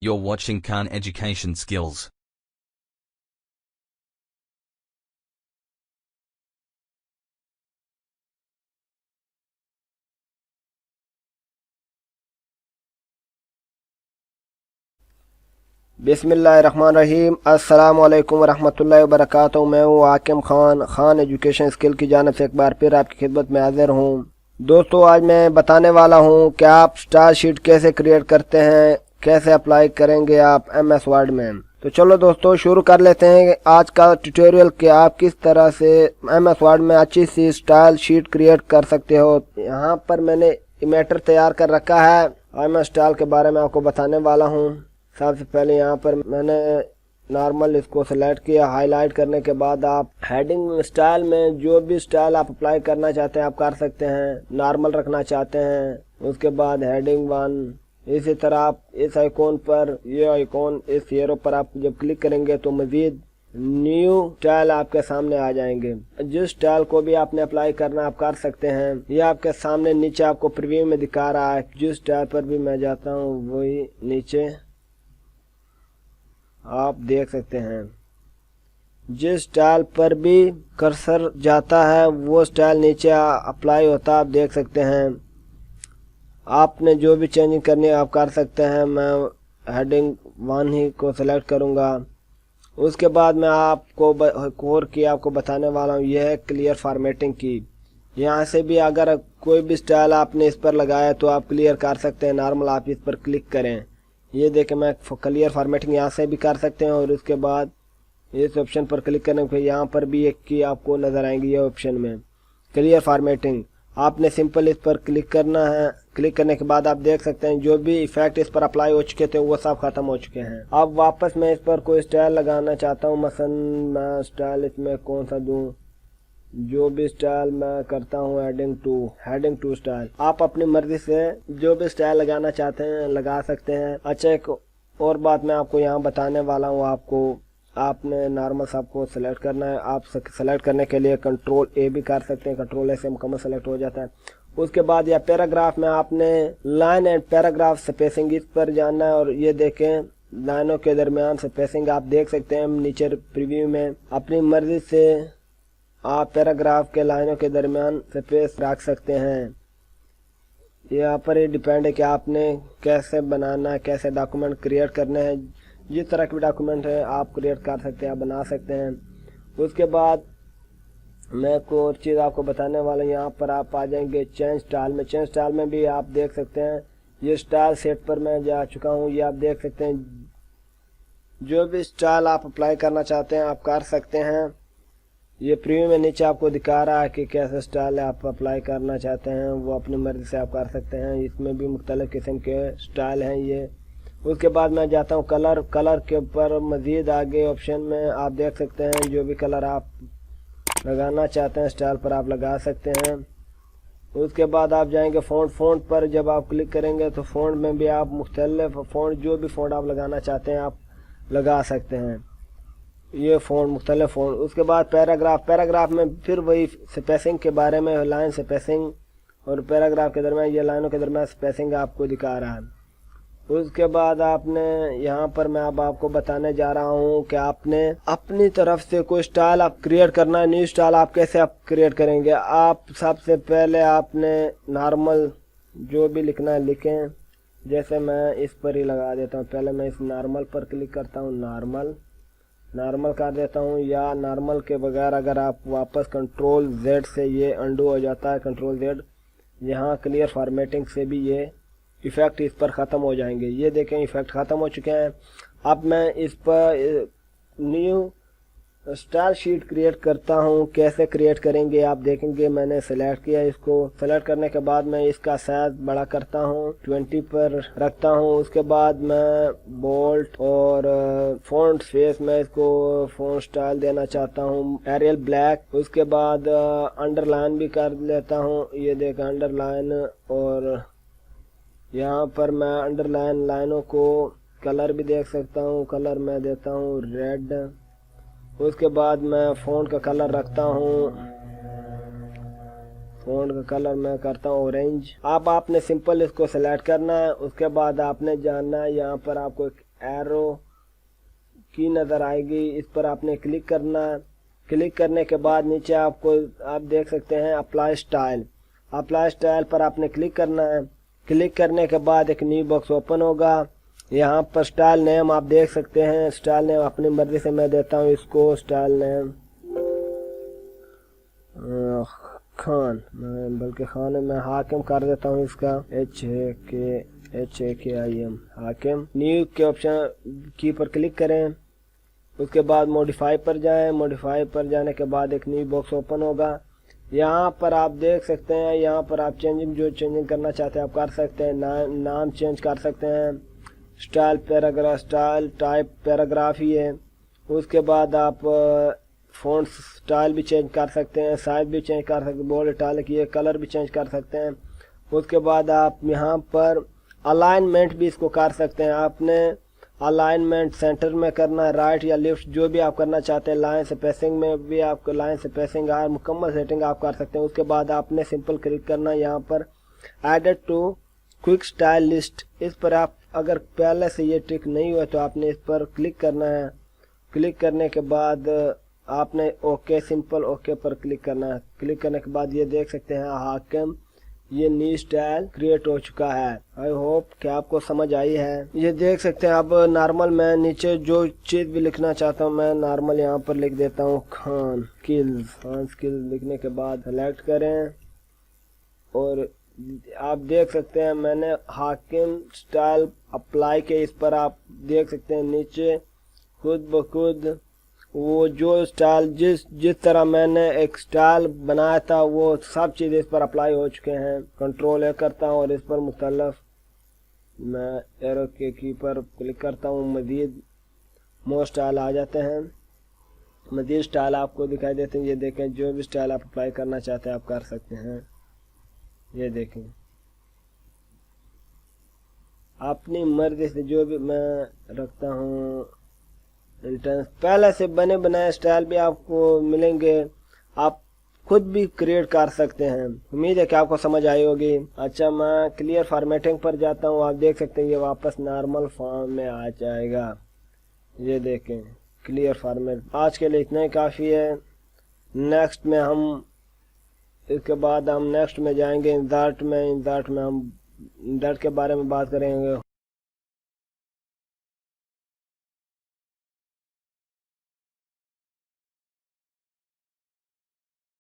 You're watching Khan Education Skills. बिस्मिल्लाहिर्रहमानिर्रहीम। अस्सलाम वालेकुम वरहमतुल्लाहि वबरकातुहू। मैं हूँ हाकिम खान एजुकेशन स्किल की जानिब से एक बार फिर आपकी खिदमत में हाजिर हूँ। दोस्तों, आज मैं बताने वाला हूँ कि आप स्टाइल शीट कैसे क्रिएट करते हैं, कैसे अप्लाई करेंगे आप MS वर्ड में। तो चलो दोस्तों, शुरू कर लेते हैं आज का ट्यूटोरियल कि आप किस तरह से MS वर्ड में अच्छी सी स्टाइल शीट क्रिएट कर सकते हो। यहाँ पर मैंने मैटर तैयार कर रखा है। आज मैं स्टाइल के बारे में आपको बताने वाला हूँ। सबसे पहले यहाँ पर मैंने नॉर्मल इसको सेलेक्ट किया। हाईलाइट करने के बाद आप हेडिंग स्टाइल में जो भी स्टाइल आप अप्लाई करना चाहते हैं आप कर सकते हैं। नॉर्मल रखना चाहते हैं, उसके बाद हेडिंग 1। इसी तरह आप इस आइकॉन पर, ये आइकॉन इस एरो पर आप जब क्लिक करेंगे तो मजीद न्यू स्टाइल आपके सामने आ जाएंगे। जिस स्टाइल को भी आपने अप्लाई करना आप कर सकते हैं। ये आपके सामने नीचे आपको प्रीव्यू में दिखा रहा है। जिस स्टाइल पर भी मैं जाता हूँ वही नीचे आप देख सकते हैं। जिस स्टाइल पर भी कर्सर जाता है वो स्टाइल नीचे अप्लाई होता है, आप देख सकते हैं। आपने जो भी चेंजिंग करनी है आप कर सकते हैं। मैं हेडिंग 1 ही को सेलेक्ट करूंगा। उसके बाद मैं आपको कोर की आपको बताने वाला हूँ, यह है क्लियर फॉर्मेटिंग की। यहाँ से भी अगर कोई भी स्टाइल आपने इस पर लगाया तो आप क्लियर कर सकते हैं। नॉर्मल आप इस पर क्लिक करें, ये देखें मैं क्लियर फॉर्मेटिंग यहाँ से भी कर सकते हैं। और उसके बाद इस ऑप्शन पर क्लिक करने पर यहाँ पर भी एक की आपको नज़र आएंगी ये ऑप्शन में क्लियर फॉर्मेटिंग। आपने सिंपल इस पर क्लिक करना है। क्लिक करने के बाद आप देख सकते हैं जो भी इफेक्ट इस पर अप्लाई हो चुके थे वो सब खत्म हो चुके हैं। अब वापस मैं इस पर कोई स्टाइल लगाना चाहता हूँ। मसलन मैं स्टाइल इसमें कौन सा दूँ, जो भी स्टाइल मैं करता हूँ हेडिंग टू स्टाइल। आप अपनी मर्जी से जो भी स्टाइल लगाना चाहते हैं लगा सकते हैं। अच्छा, एक और बात मैं आपको यहाँ बताने वाला हूँ। आपने नॉर्मल सबको सेलेक्ट करना है। आप सेलेक्ट करने के लिए कंट्रोल A भी कर सकते हैं। कंट्रोल A से मुकम्मल सेलेक्ट हो जाता है। उसके बाद या पैराग्राफ में आपने लाइन एंड पैराग्राफ स्पेसिंग इस पर जाना है। और ये देखें लाइनों के दरमियान स्पेसिंग आप देख सकते हैं नीचे प्रीव्यू में। अपनी मर्जी से आप पैराग्राफ के लाइनों के दरमियान स्पेस रख सकते हैं। यहाँ पर ये डिपेंड है कि आपने कैसे बनाना है, कैसे डॉक्यूमेंट क्रिएट करने हैं। जिस तरह के डॉक्यूमेंट है आप क्रिएट कर सकते हैं, आप बना सकते हैं। उसके बाद मैं कोई और चीज़ आपको बताने वाला हूँ। यहाँ पर आप आ जाएंगे चेंज स्टाइल में। चेंज स्टाइल में भी आप देख सकते हैं ये स्टाइल सेट पर मैं जा चुका हूँ। ये आप देख सकते हैं जो भी स्टाइल आप अप्लाई करना चाहते हैं आप कर सकते हैं। ये प्रीव्यू में नीचे आपको दिखा रहा है कि कैसे स्टाइल आप अप्लाई करना चाहते हैं, वो अपनी मर्जी से आप कर सकते हैं। इसमें भी मुख्तलिफ किस्म के स्टाइल हैं ये। उसके बाद मैं जाता हूँ कलर के ऊपर। मज़ीद आगे ऑप्शन में आप देख सकते हैं जो भी कलर आप लगाना चाहते हैं स्टाइल पर आप लगा सकते हैं। उसके बाद आप जाएंगे फ़ॉन्ट पर। जब आप क्लिक करेंगे तो फ़ॉन्ट में भी आप मुख्तलिफ फ़ॉन्ट, जो भी फ़ॉन्ट आप लगाना चाहते हैं आप लगा सकते हैं। ये फ़ॉन्ट मुख्तलिफ फ़ॉन्ट। उसके बाद पैराग्राफ में फिर वही स्पेसिंग के बारे में, लाइन स्पेसिंग और पैराग्राफ के दरमियान, ये लाइनों के दरमियान स्पेसिंग आपको दिखा रहा है। उसके बाद आपने यहाँ पर मैं अब आपको बताने जा रहा हूँ कि आपने अपनी तरफ से कोई स्टाइल आप क्रिएट करना है। न्यू स्टाइल आप कैसे आप क्रिएट करेंगे। आप सबसे पहले आपने नॉर्मल जो भी लिखना है लिखें। जैसे मैं इस पर ही लगा देता हूँ। पहले मैं इस नॉर्मल पर क्लिक करता हूँ, नॉर्मल कर देता हूँ। या नॉर्मल के बगैर अगर आप वापस कंट्रोल Z से ये अंडू हो जाता है, कंट्रोल Z। यहाँ क्लियर फॉर्मेटिंग से भी ये इफ़ेक्ट इस पर ख़त्म हो जाएंगे। ये देखें इफ़ेक्ट ख़त्म हो चुके हैं। अब मैं इस पर न्यू स्टाइल शीट क्रिएट करता हूँ। कैसे क्रिएट करेंगे आप देखेंगे। मैंने सेलेक्ट किया, इसको सेलेक्ट करने के बाद मैं इसका साइज बड़ा करता हूँ, 20 पर रखता हूँ। उसके बाद मैं बोल्ट और फॉन्ट स्पेस में इसको फॉन्ट स्टाइल देना चाहता हूँ एरियल ब्लैक। उसके बाद अंडरलाइन भी कर लेता हूँ। ये देखें अंडरलाइन। और यहाँ पर मैं अंडरलाइन लाइनों को कलर भी देख सकता हूँ। कलर मैं देता हूँ रेड। उसके बाद मैं फ़ॉन्ट का कलर रखता हूँ, फ़ॉन्ट का कलर मैं करता हूँ ऑरेंज। अब आपने सिंपल इसको सेलेक्ट करना है। उसके बाद आपने जानना है यहाँ पर आपको एरो की नज़र आएगी, इस पर आपने क्लिक करना है। क्लिक करने के बाद नीचे आपको आप देख सकते हैं अप्लाई स्टाइल। अप्लाई स्टाइल पर आपने क्लिक करना है। क्लिक करने के बाद एक न्यू बॉक्स ओपन होगा। यहाँ पर स्टाइल नेम आप देख सकते हैं। स्टाइल नेम अपनी मर्जी से मैं देता हूँ इसको स्टाइल नेम खान, बल्कि खान मैं हाकिम कर देता हूँ इसका HAKIM हाकिम। न्यू के ऑप्शन की पर क्लिक करें। उसके बाद मॉडिफाई पर जाएं। मॉडिफाई पर जाने के बाद एक न्यू बॉक्स ओपन होगा। यहाँ पर आप देख सकते हैं, यहाँ पर आप जो चेंजिंग करना चाहते हैं आप कर सकते हैं। नाम चेंज कर सकते हैं। Style paragraph, style type paragraph ही है। उसके बाद आप फ़ॉन्ट स्टाइल भी चेंज कर सकते हैं, साइज भी चेंज कर सकते हैं, बोल्ड इटैलिक ये कलर भी चेंज कर सकते हैं। उसके बाद आप यहाँ पर अलाइनमेंट भी इसको कर सकते हैं। आपने अलाइनमेंट सेंटर में करना है, राइट या लेफ्ट जो भी आप करना चाहते हैं। लाइन से पेसिंग में भी आपको लाइन से पेसिंग और मुकम्मल सेटिंग आप कर सकते हैं। उसके बाद आपने सिंपल क्लिक करना है यहाँ पर added to quick style list. इस पर आप अगर पहले से ये टिक नहीं हुआ तो आपने इस पर क्लिक करना है। क्लिक करने के बाद आपने ओके सिंपल ओके पर क्लिक करना है। क्लिक करने के बाद ये देख सकते हैं हाकिम ये न्यू स्टाइल क्रिएट हो चुका है। आई होप कि आपको समझ आई है। ये देख सकते हैं। अब नॉर्मल मैं नीचे जो चीज़ भी लिखना चाहता हूँ मैं नॉर्मल यहाँ पर लिख देता हूँ खान स्किल्स। खान स्किल्स लिखने के बाद सेलेक्ट करें और आप देख सकते हैं मैंने हाकिम स्टाइल अप्लाई के इस पर आप देख सकते हैं नीचे खुद ब खुद वो जो स्टाइल जिस तरह मैंने एक स्टाइल बनाया था वो सब चीज़ इस पर अप्लाई हो चुके हैं। कंट्रोल ए करता हूँ और इस पर मुख्तलिफ मैं एरो के की पर क्लिक करता हूँ। मज़ीद मोर स्टाइल आ जाते हैं। मज़ीद स्टाइल आपको दिखाई देते हैं। ये देखें जो भी स्टाइल आप अप्लाई करना चाहते हैं आप कर सकते हैं। ये देखें अपनी मर्जी से जो भी मैं रखता हूँ। इंटेंस पहले से बने बनाए स्टाइल भी आपको मिलेंगे, आप खुद भी क्रिएट कर सकते हैं। उम्मीद है कि आपको समझ आई होगी। अच्छा मैं क्लियर फॉर्मेटिंग पर जाता हूँ। आप देख सकते हैं ये वापस नॉर्मल फॉर्म में आ जाएगा। ये देखें क्लियर फॉर्मेट। आज के लिए इतना ही काफ़ी है। नेक्स्ट में हम इसके बाद हम नेक्स्ट में जाएंगे इंसर्ट में। इंसर्ट में हम इंसर्ट के बारे में बात करेंगे।